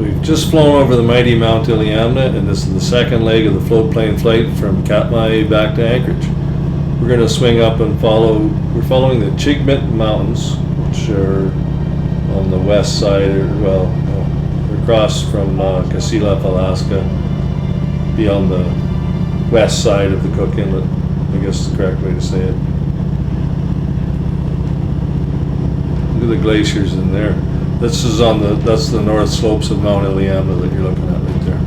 We've just flown over the mighty Mount Iliamna, and this is the second leg of the floatplane flight from Katmai back to Anchorage. We're going to swing up and we're following the Chigmit Mountains, which are on the west side, across from Kasilev, Alaska, beyond the west side of the Cook Inlet, I guess is the correct way to say it. Look at the glaciers in there. This is that's the north slopes of Mount Iliamna that you're looking at right there.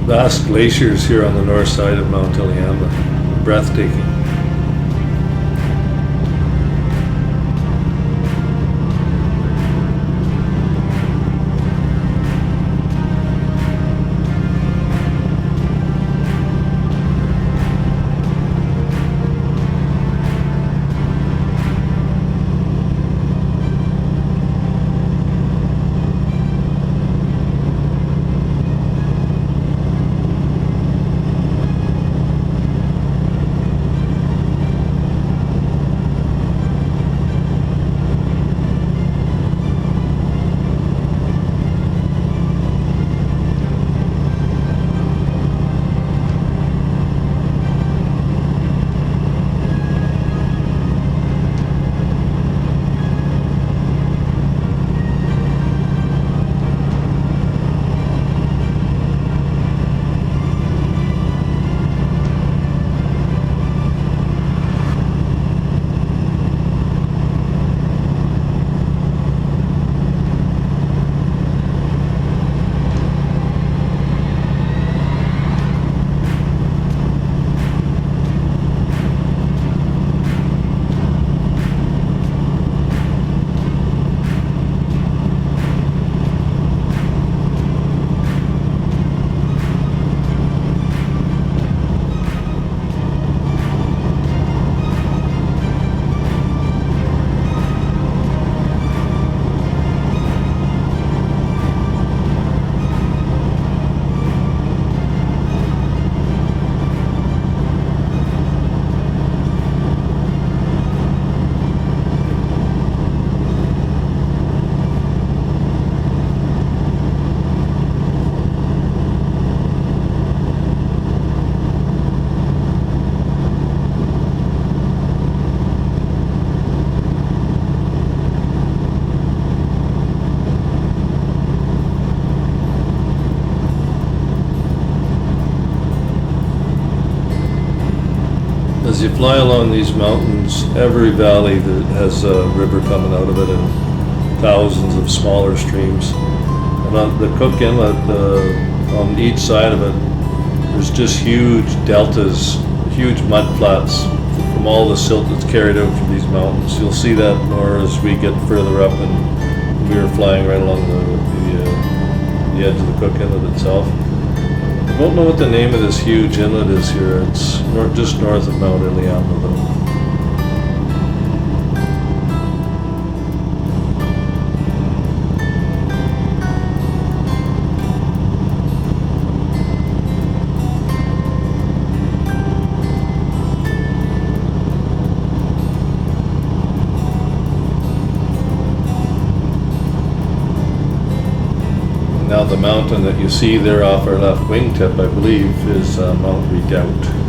Vast glaciers here on the north side of Mount Iliamna. Breathtaking. As you fly along these mountains, every valley that has a river coming out of it and thousands of smaller streams. And on the Cook Inlet, on each side of it, there's just huge deltas, huge mud flats from all the silt that's carried out from these mountains. You'll see that more as we get further up, and we were flying right along the edge of the Cook Inlet itself. I don't know what the name of this huge inlet is here. It's just north of Mount Iliamna, though. Now the mountain that you see there off our left wingtip, I believe, is Mount Redoubt.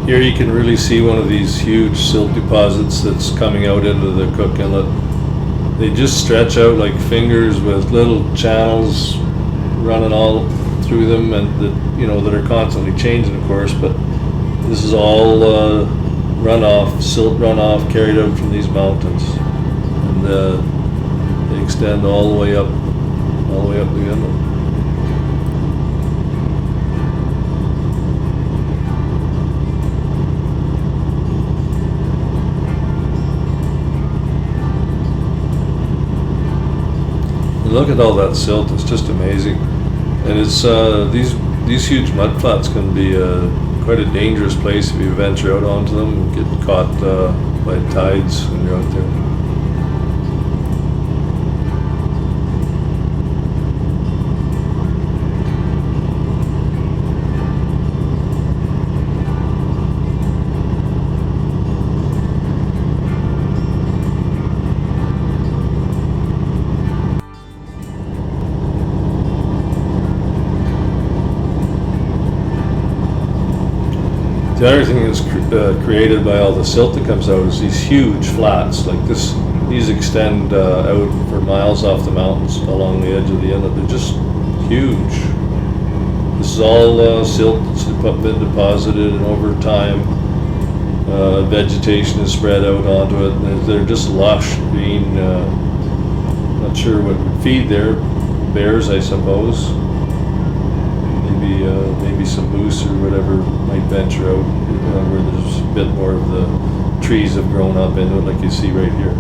Here you can really see one of these huge silt deposits that's coming out into the Cook Inlet. They just stretch out like fingers with little channels running all through them, and that are constantly changing, of course. But this is all runoff, silt runoff carried out from these mountains, and they extend all the way up the inlet. Look at all that silt, it's just amazing. And it's these huge mud flats can be quite a dangerous place if you venture out onto them and get caught by tides when you're out there. The other thing that's created by all the silt that comes out is these huge flats like this. These extend out for miles off the mountains along the edge of the inlet. They're just huge. This is all silt that's been deposited, and over time vegetation is spread out onto it. And they're just lush green. Not sure what would feed there. Bears, I suppose. Maybe some moose or whatever might venture out where there's a bit more of the trees have grown up into it, like you see right here.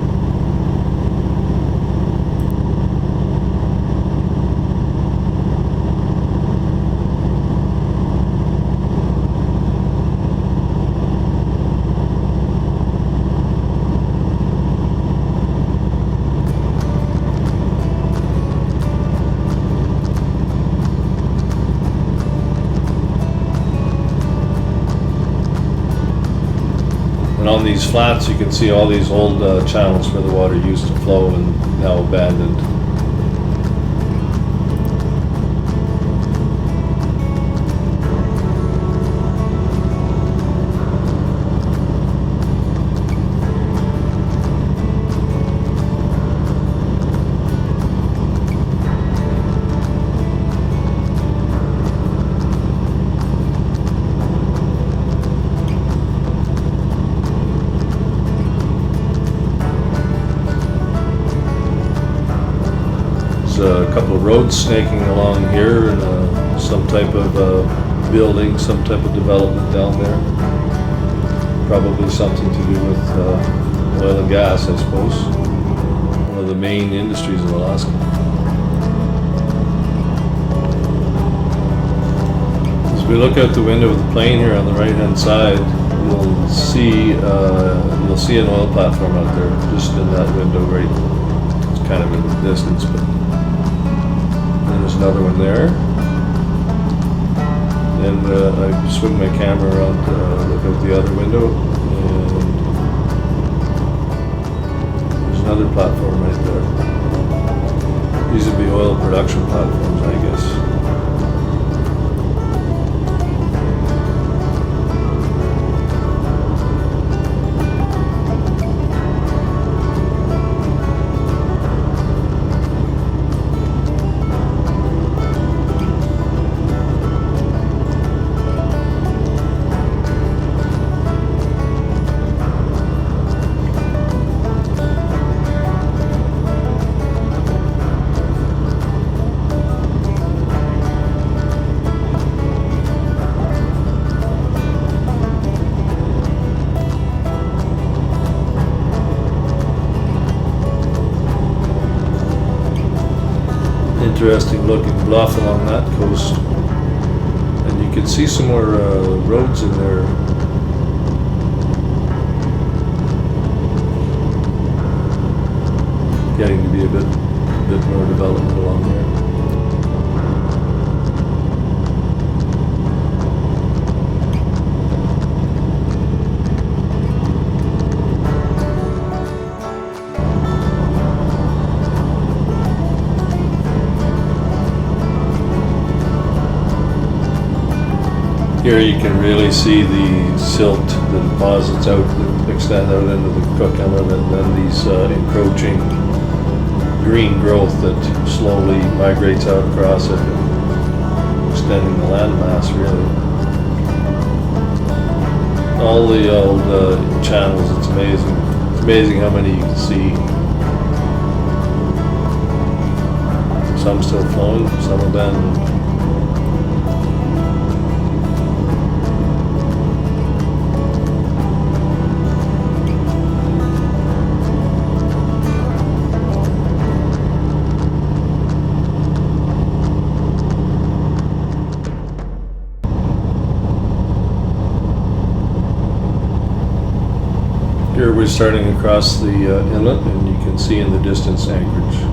And on these flats you can see all these old channels where the water used to flow and now abandoned. A couple of roads snaking along here, and some type of building, some type of development down there. Probably something to do with oil and gas, I suppose. One of the main industries of Alaska. As we look out the window of the plane here on the right-hand side, you'll see an oil platform out there, just in that window, right. It's kind of in the distance, but. There's another one there. Then I swing my camera around to look out the other window, and there's another platform right there. These would be oil production platforms, I guess. Interesting looking bluff along that coast, and you can see some more roads in there. Getting to be a bit more development along there. Here you can really see the silt that deposits out, that extend out into the Cook Inlet, and then these encroaching green growth that slowly migrates out across it, extending the landmass really. All the old channels, it's amazing. It's amazing how many you can see. Some still flowing, some abandoned. Here we're starting across the inlet, and you can see in the distance Anchorage.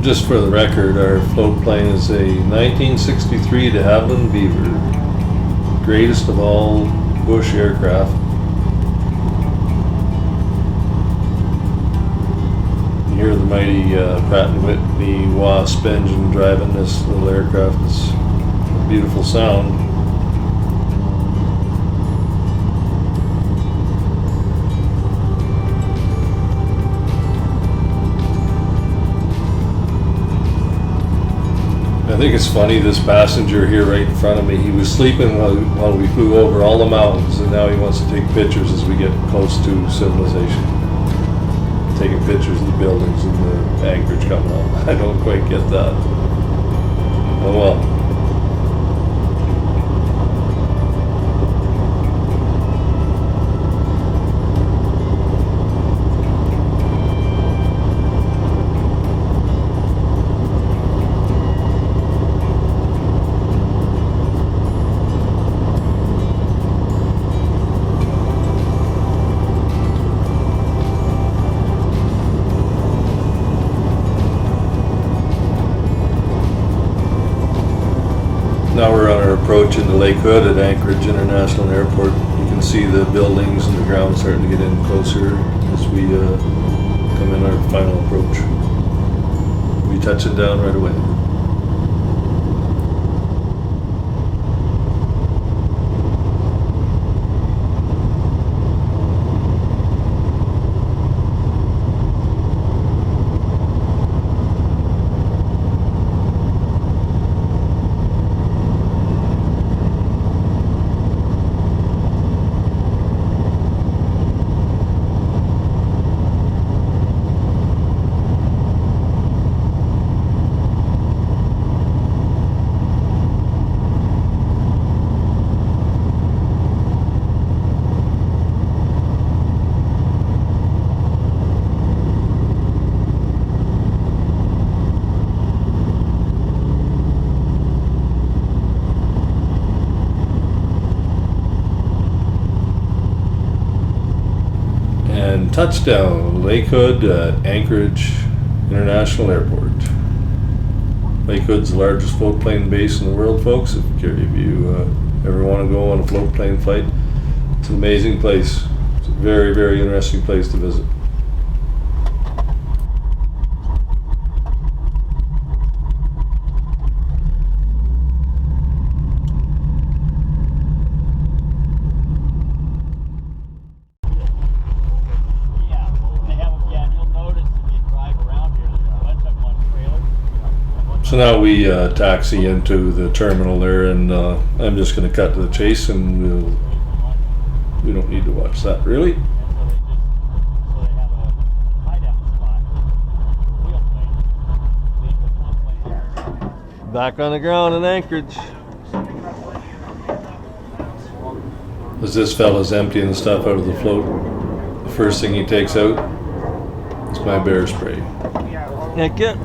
Just for the record, our floatplane is a 1963 de Havilland Beaver, greatest of all bush aircraft. You hear the mighty Pratt & Whitney Wasp engine driving this little aircraft. It's a beautiful sound. I think it's funny, this passenger here right in front of me, he was sleeping while we flew over all the mountains, and now he wants to take pictures as we get close to civilization. Taking pictures of the buildings and the Anchorage coming up. I don't quite get that. Oh well. Now we're on our approach into Lake Hood at Anchorage International Airport. You can see the buildings and the ground starting to get in closer as we come in our final approach. We touch it down right away. And touchdown, Lake Hood at Anchorage International Airport. Lake Hood's the largest floatplane base in the world, folks. If you ever want to go on a floatplane flight, it's an amazing place. It's a very, very interesting place to visit. So now we taxi into the terminal there, and I'm just going to cut to the chase, and we don't need to watch that really. Back on the ground in Anchorage. As this fella's emptying the stuff out of the float, the first thing he takes out is my bear spray. Heck yeah.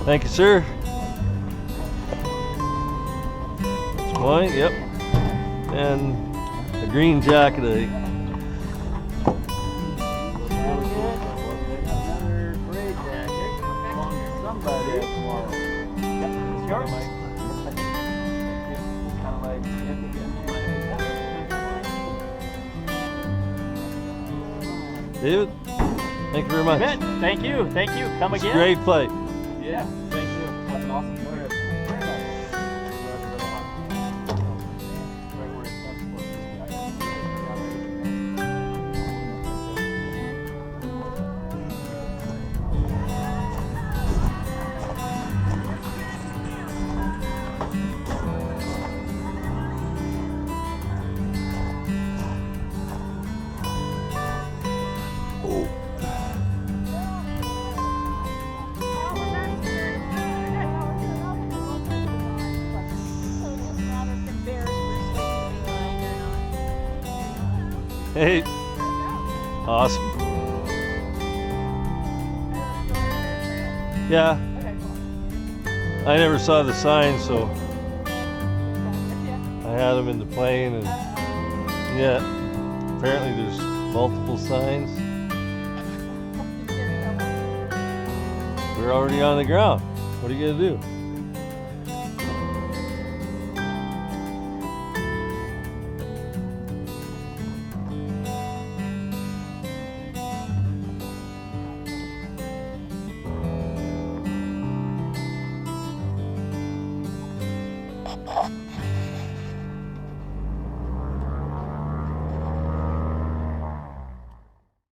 Thank you, sir. That's mine, yep. And a green jacket, I think. Another gray jacket. Somebody. Yep, it's yours. Kind of like David, thank you very much. Thank you. Thank you. Come It's again. a great flight. Yeah. Thank you. That's an awesome trip. Very nice. Hey, awesome. Yeah, I never saw the sign, so I had them in the plane, and yeah, apparently there's multiple signs. We're already on the ground. What are you gonna do?